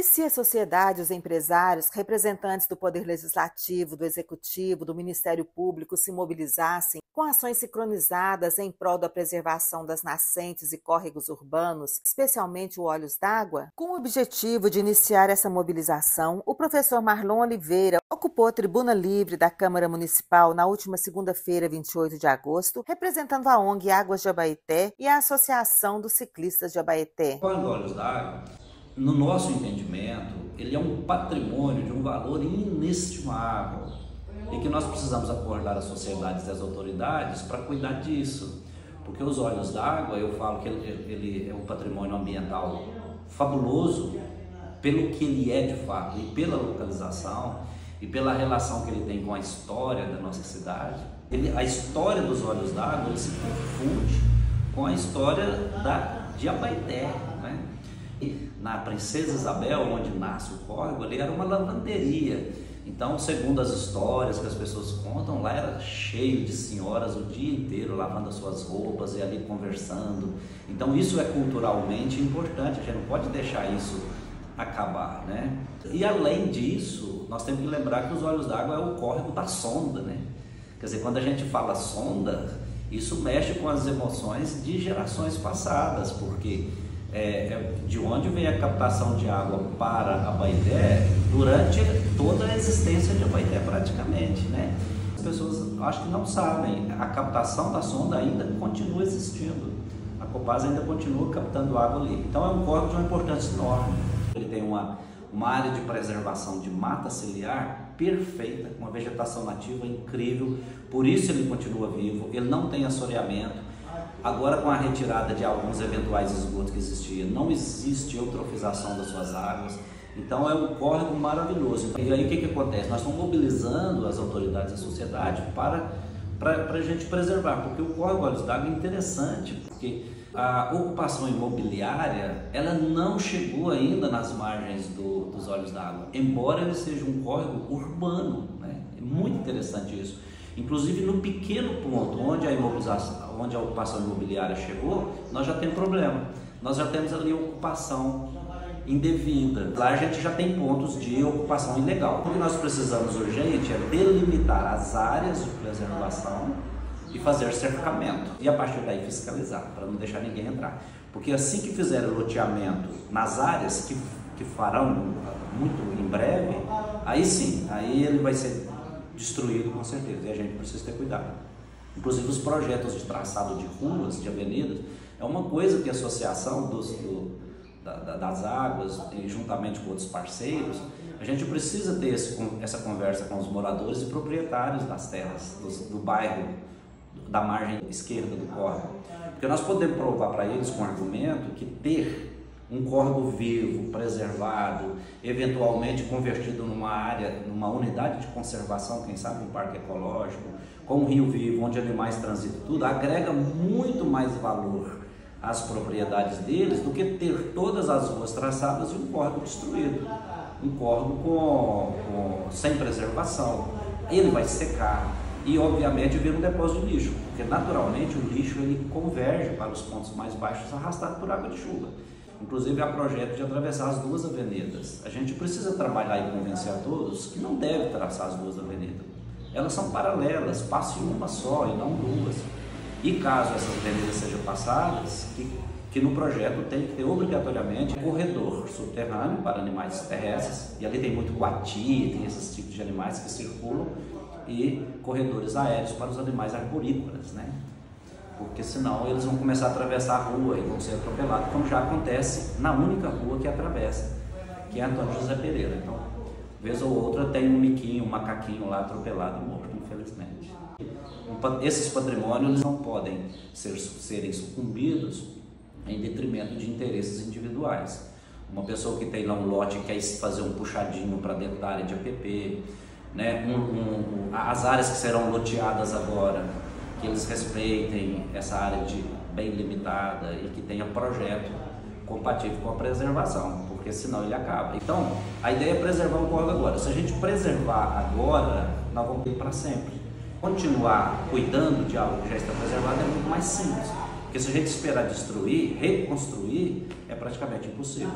E se a sociedade, os empresários, representantes do Poder Legislativo, do Executivo, do Ministério Público se mobilizassem com ações sincronizadas em prol da preservação das nascentes e córregos urbanos, especialmente o Olhos d'Água? Com o objetivo de iniciar essa mobilização, o professor Marlon Oliveira ocupou a tribuna livre da Câmara Municipal na última segunda-feira, 28 de agosto, representando a ONG Águas de Abaeté e a Associação dos Ciclistas de Abaeté. O Olhos d'Água, no nosso entendimento, ele é um patrimônio de um valor inestimável e que nós precisamos acordar as sociedades e as autoridades para cuidar disso, porque os Olhos d'Água, eu falo que ele é um patrimônio ambiental fabuloso pelo que ele é de fato e pela localização e pela relação que ele tem com a história da nossa cidade. A história dos Olhos d'Água se confunde com a história de Abaeté, né? Na Princesa Isabel, onde nasce o córrego, ali era uma lavanderia. Então, segundo as histórias que as pessoas contam, lá era cheio de senhoras o dia inteiro lavando as suas roupas e ali conversando. Então, isso é culturalmente importante, a gente não pode deixar isso acabar, né? E além disso, nós temos que lembrar que os Olhos d'Água é o córrego da sonda, né? Quer dizer, quando a gente fala sonda, isso mexe com as emoções de gerações passadas, porque de onde vem a captação de água para Abaeté durante toda a existência de Abaeté praticamente, né? As pessoas acho que não sabem, a captação da sonda ainda continua existindo, a Copasa ainda continua captando água ali, então é um córrego de uma importância enorme. Ele tem uma área de preservação de mata ciliar perfeita, com uma vegetação nativa incrível, por isso ele continua vivo, ele não tem assoreamento. Agora, com a retirada de alguns eventuais esgotos que existiam, não existe eutrofização das suas águas, então é um córrego maravilhoso. E aí o que acontece? Nós estamos mobilizando as autoridades da sociedade para a gente preservar, porque o córrego Olhos d'Água é interessante, porque a ocupação imobiliária ela não chegou ainda nas margens dos Olhos d'Água, embora ele seja um córrego urbano, né? É muito interessante isso. Inclusive no pequeno ponto onde a ocupação imobiliária chegou, nós já temos problema. Nós já temos ali ocupação indevida. Lá a gente já tem pontos de ocupação ilegal. O que nós precisamos urgente é delimitar as áreas de preservação e fazer cercamento. E a partir daí fiscalizar, para não deixar ninguém entrar. Porque assim que fizer o loteamento nas áreas que farão muito em breve, aí sim, aí ele vai ser destruído com certeza, e a gente precisa ter cuidado. Inclusive os projetos de traçado de ruas, de avenidas, é uma coisa que a associação das águas, e juntamente com outros parceiros, a gente precisa ter essa conversa com os moradores e proprietários das terras, do bairro, da margem esquerda do córrego. Porque nós podemos provar para eles com argumento que ter um córrego vivo, preservado, eventualmente convertido numa área, numa unidade de conservação, quem sabe um parque ecológico, com um rio vivo, onde animais transitam, tudo, agrega muito mais valor às propriedades deles do que ter todas as ruas traçadas e um córrego destruído, um córrego sem preservação. Ele vai secar e, obviamente, vira um depósito de lixo, porque naturalmente o lixo ele converge para os pontos mais baixos arrastado por água de chuva. Inclusive há projeto de atravessar as duas avenidas. A gente precisa trabalhar e convencer a todos que não deve traçar as duas avenidas. Elas são paralelas, passe uma só e não duas. E caso essas avenidas sejam passadas, que no projeto tem que ter obrigatoriamente um corredor subterrâneo para animais terrestres, e ali tem muito coati, tem esses tipos de animais que circulam, e corredores aéreos para os animais arborícolas, né? Porque senão eles vão começar a atravessar a rua e vão ser atropelados, como já acontece na única rua que atravessa, que é Antônio José Pereira. Então, vez ou outra tem um miquinho, um macaquinho lá atropelado e morto, infelizmente. Esses patrimônios eles não podem serem sucumbidos em detrimento de interesses individuais. Uma pessoa que tem lá um lote e quer fazer um puxadinho para dentro da área de APP, né? As áreas que serão loteadas agora, que eles respeitem essa área bem limitada e que tenha projeto compatível com a preservação, porque senão ele acaba. Então, a ideia é preservar o córrego agora. Se a gente preservar agora, nós vamos ter para sempre. Continuar cuidando de algo que já está preservado é muito mais simples, porque se a gente esperar destruir, reconstruir, é praticamente impossível.